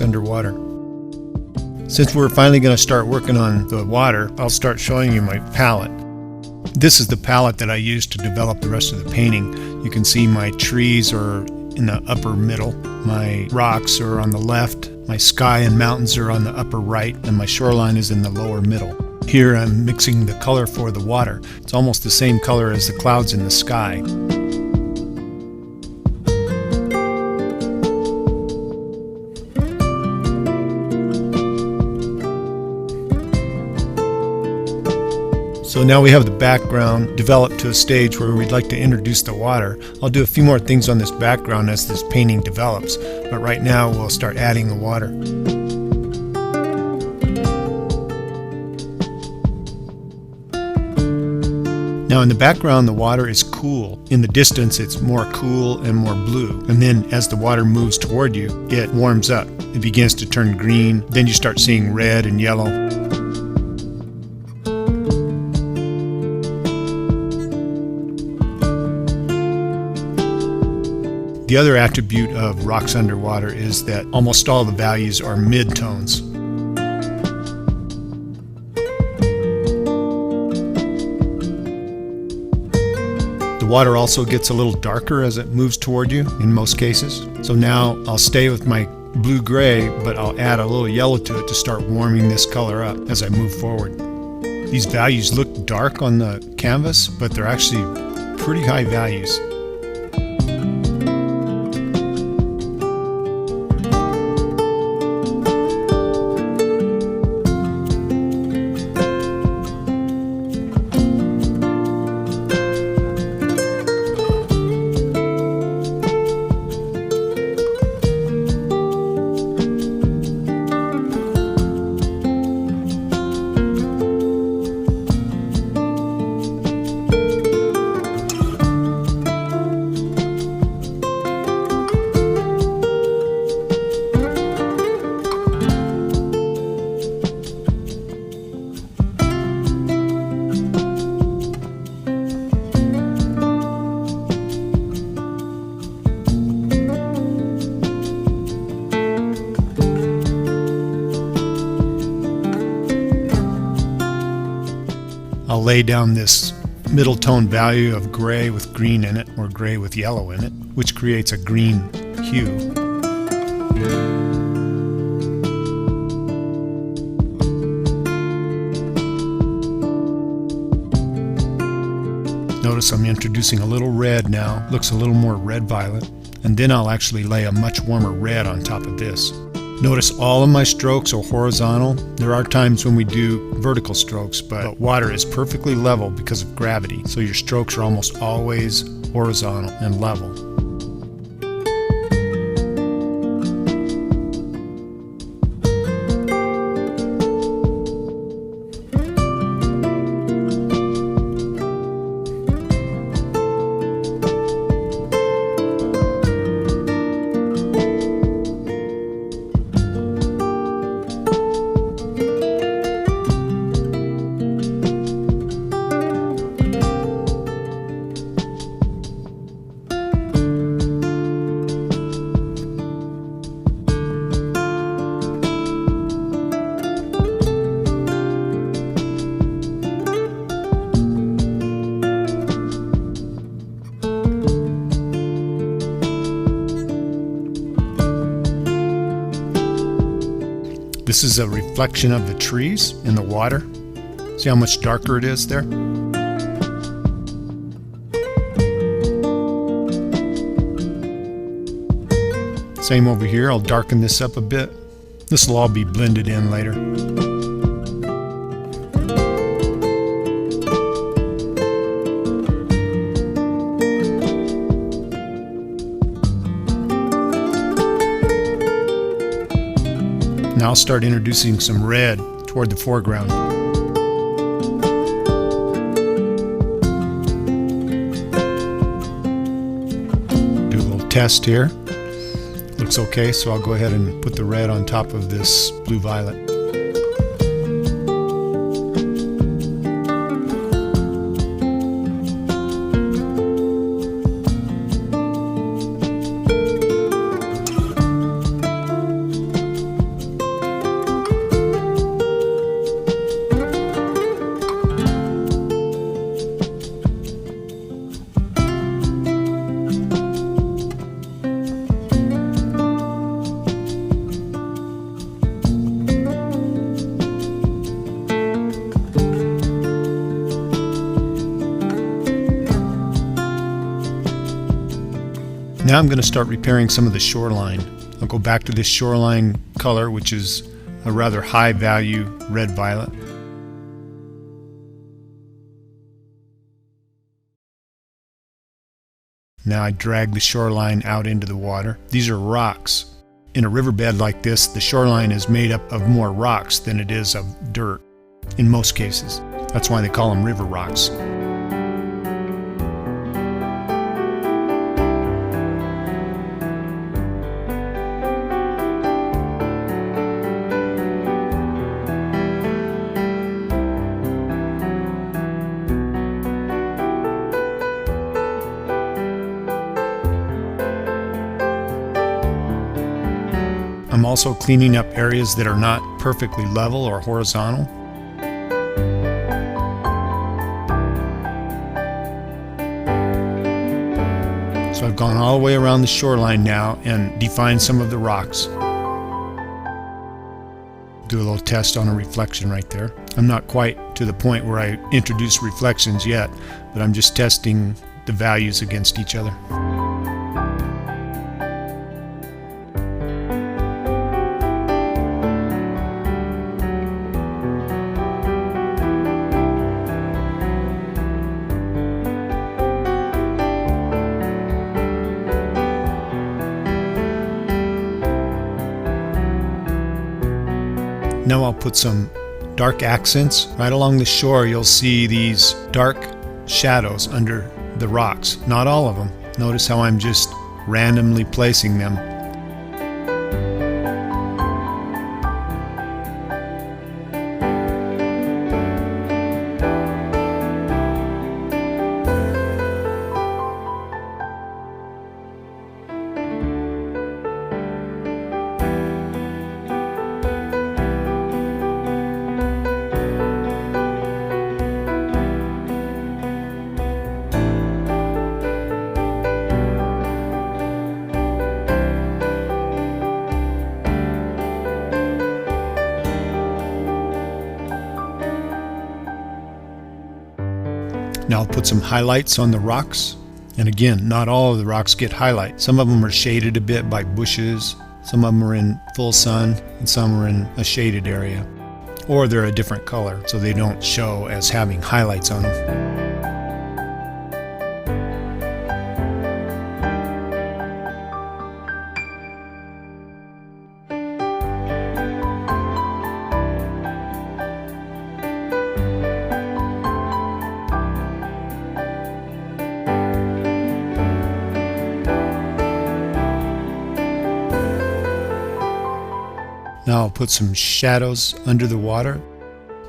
underwater. Since we're finally going to start working on the water, I'll start showing you my palette. This is the palette that I used to develop the rest of the painting. You can see my trees are in the upper middle, my rocks are on the left, my sky and mountains are on the upper right, and my shoreline is in the lower middle. Here I'm mixing the color for the water. It's almost the same color as the clouds in the sky. So now we have the background developed to a stage where we'd like to introduce the water. I'll do a few more things on this background as this painting develops, but right now we'll start adding the water. Now in the background the water is cool. In the distance it's more cool and more blue. And then as the water moves toward you, it warms up. It begins to turn green. Then you start seeing red and yellow. The other attribute of rocks underwater is that almost all the values are mid-tones. The water also gets a little darker as it moves toward you in most cases. So now I'll stay with my blue-gray, but I'll add a little yellow to it to start warming this color up as I move forward. These values look dark on the canvas, but they're actually pretty high values. I'll lay down this middle tone value of gray with green in it, or gray with yellow in it, which creates a green hue. Notice I'm introducing a little red now, looks a little more red-violet, and then I'll actually lay a much warmer red on top of this. Notice all of my strokes are horizontal. There are times when we do vertical strokes, but water is perfectly level because of gravity, so your strokes are almost always horizontal and level. This is a reflection of the trees in the water. See how much darker it is there? Same over here. I'll darken this up a bit. This will all be blended in later. Now I'll start introducing some red toward the foreground. Do a little test here. Looks okay, so I'll go ahead and put the red on top of this blue-violet. Now I'm going to start repairing some of the shoreline. I'll go back to this shoreline color, which is a rather high value red-violet. Now I drag the shoreline out into the water. These are rocks. In a riverbed like this, the shoreline is made up of more rocks than it is of dirt, in most cases. That's why they call them river rocks. I'm also cleaning up areas that are not perfectly level or horizontal. So I've gone all the way around the shoreline now and defined some of the rocks. Do a little test on a reflection right there. I'm not quite to the point where I introduce reflections yet, but I'm just testing the values against each other. Now I'll put some dark accents. Right along the shore you'll see these dark shadows under the rocks. Not all of them. Notice how I'm just randomly placing them. Now I'll put some highlights on the rocks. And again, not all of the rocks get highlight. Some of them are shaded a bit by bushes, some of them are in full sun, and some are in a shaded area. Or they're a different color, so they don't show as having highlights on them. Now I'll put some shadows under the water.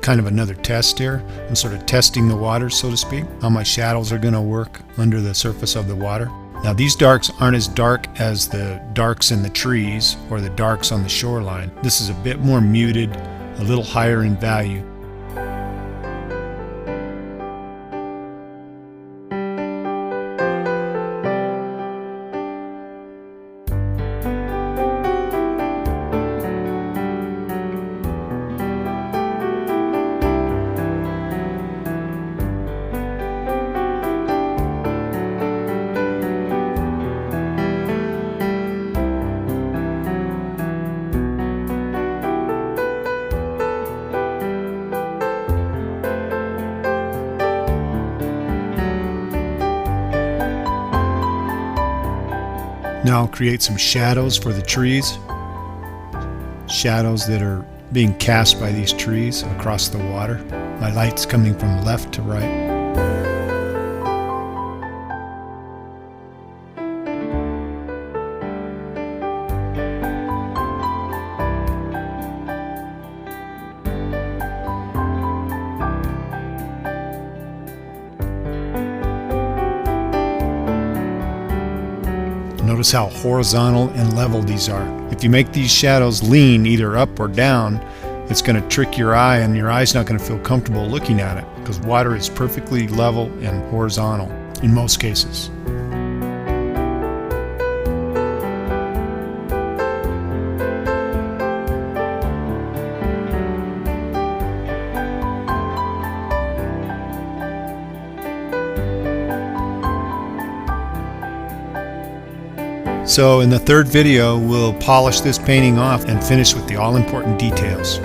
Kind of another test here. I'm sort of testing the water, so to speak, how my shadows are going to work under the surface of the water. Now these darks aren't as dark as the darks in the trees or the darks on the shoreline. This is a bit more muted, a little higher in value. Now I'll create some shadows for the trees. Shadows that are being cast by these trees across the water. My light's coming from left to right. Notice how horizontal and level these are. If you make these shadows lean either up or down, it's going to trick your eye and your eye's not going to feel comfortable looking at it because water is perfectly level and horizontal in most cases. So in the third video, we'll polish this painting off and finish with the all-important details.